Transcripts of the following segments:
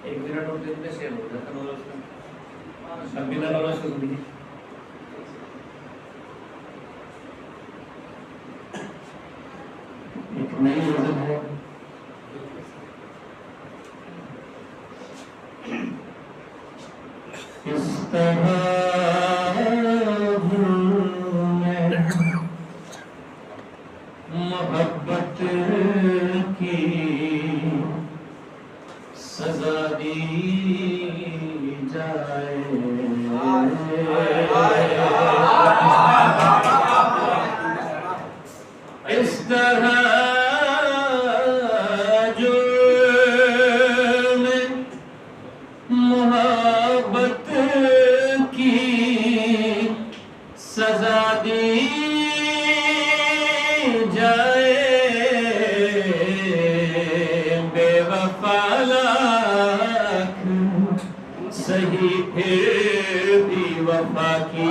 एक मिनट और दिन में सेव हो जाता है उसका। बिना नॉलेज को भी एक नई वर्जन है। इस तरह मोहब्बत की सजा दी जाए। इस तरह जुर्म मोहब्बत की सजा दी जाए। बेवफा लाख सही फिर भी वफा की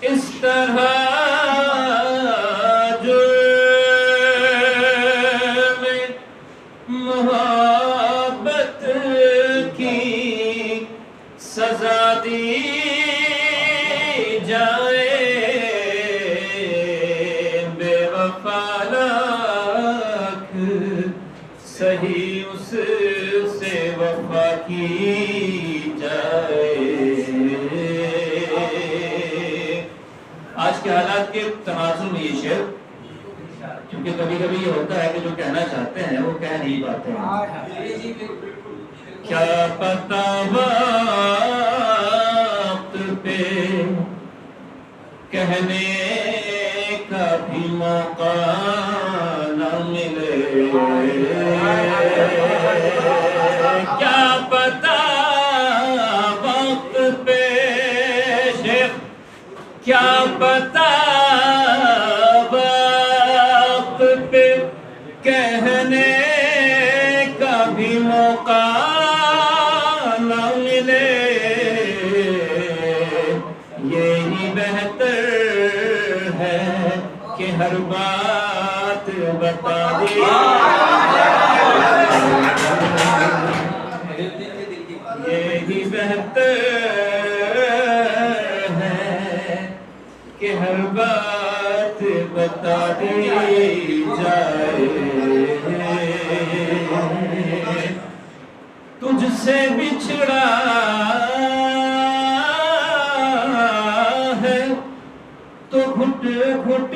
इस तरह जो मोहब्बत की सजा दी जाए। बेवफा लाख सही उससे वफा की जाए। आज के हालात के तनाजुर में ये शेर, क्योंकि कभी कभी ये होता है कि जो कहना चाहते हैं वो कह नहीं पाते हैं। क्या पता वक्त पे कहने का भी मौका न मिले। क्या पता वक्त पे क्या पता वक्त पे कहने का भी मौका न मिले। यही बेहतर है कि हर बात बता दे। यही बेहतर कि हर बात बता दी जाए। तुझसे बिछड़ा है तो घुट घुट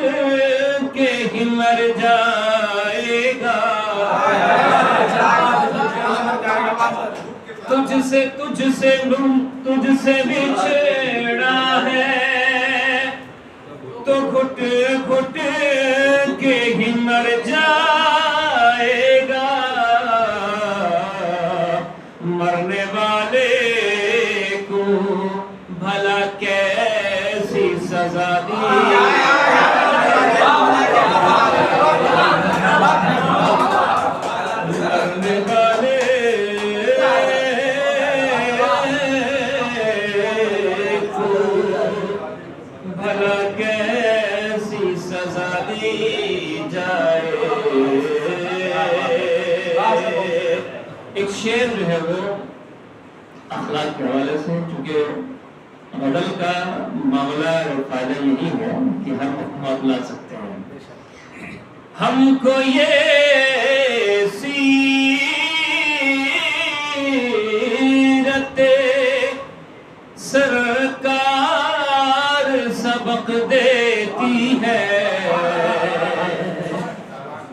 के ही मर जाएगा। तुझसे तुझसे तुझसे बिछड़ा है तो घुट घुट के ही मर जाएगा। मरने वाले को भला कैसी सजा दी। मरने वाले को भला कैसी सजा दी जाए। एक शेर जो है वो अखलाक के हवाले से, चूंकि मॉडल का मामला और फायदा यही है कि हम हुक्म ला सकते हैं। हमको ये सीरते सरकार सबक देती है।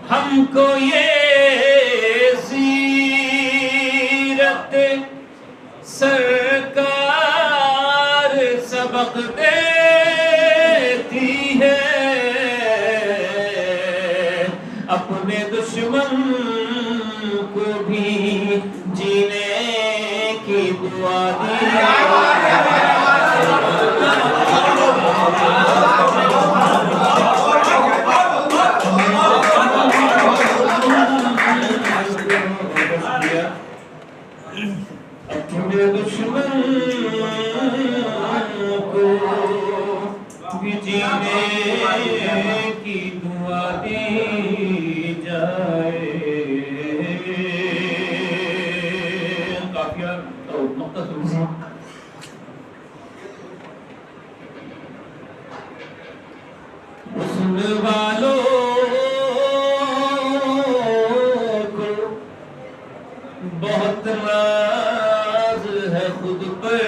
हमको ये सीरत सरकार सबक देती है। अपने दुश्मन को भी जीने की दुआ दी। अपने दुश्मन हुस्न वालों को बहुत नाज है खुद पर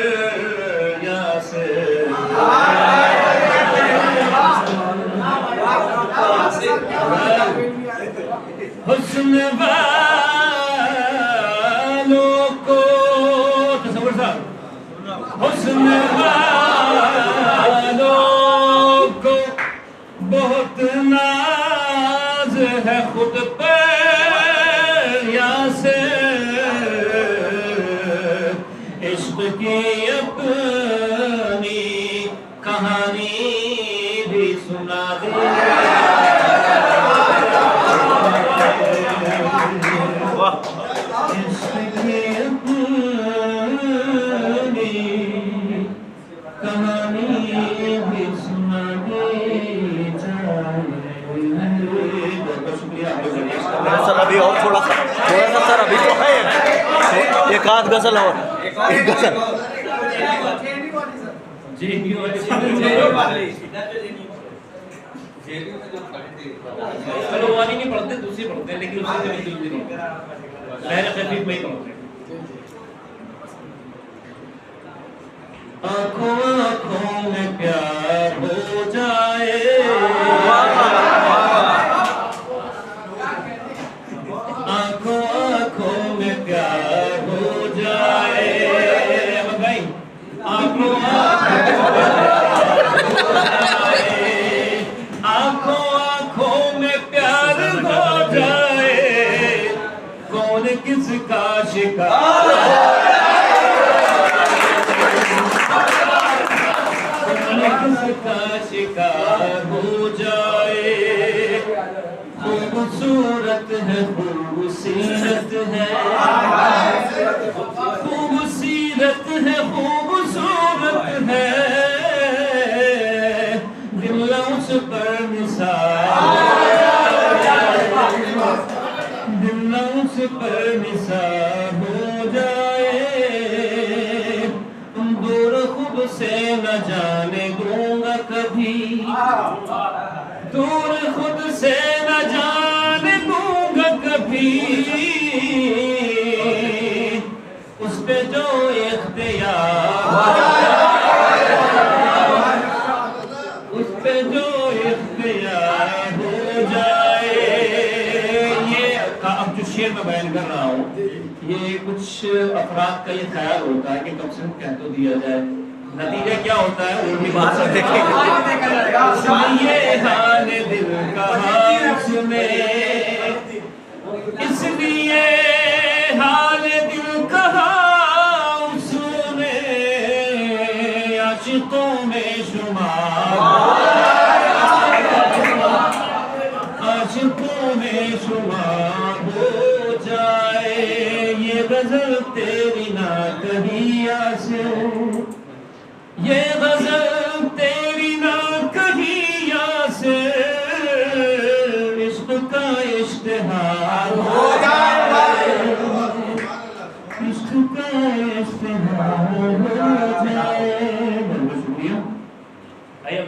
यासिर। हुस्न वालों को तसव्वुर साहब, हुस्न वालों को बहुत नाज है खुद पर यासिर। इश्क की अपनी कहानी भी सुना दे। सर अभी और थोड़ा सा सर अभी तो है एक आध गजल और एक गजल। चलो वाली नहीं पढ़ते, दूसरी पढ़ते हैं, लेकिन उससे मिलती नहीं पहले खफीफ में ही पढ़ते। आँखों आँखों में प्यार हो जाए, आँखों आँखों में प्यार हो जाए भाई, आँखों आँखों आँखों में प्यार हो जाए, कौन किसका शिकार, कौन किसका शिकार हो जाए। खूबसूरत है खूबसूरत है, खूबसूरत है खूबसूरत है, दिल उस पर निसार, दिल उस पर निसार हो जाए। दूर खुद से न जाने दूंगा कभी, दूर खुद से न जाने दूंगा कभी, उस पे जो इख्तियार, उस पे जो इख्तियार हो जाए। ये अब जो शेर में बयान कर रहा हूँ, ये कुछ अफराद का ये ख्याल होता है कि कम से कम कह तो दिया जाए, नतीजा क्या होता है वो भी बात देखेंगे। ये हाल दिल का सुने, इसलिए हाल दिल कहा उसने, आशिकों में शुमार, आशिकों में शुमार हो जाए। ये गजल तेरी ना कहीं यासिर, ये गजल तेरी ना कहीं यासिर, इश्क का इश्तिहार हो जाए, इश्क का इश्तिहार हो जाए। बहुत शुक्रिया। आइए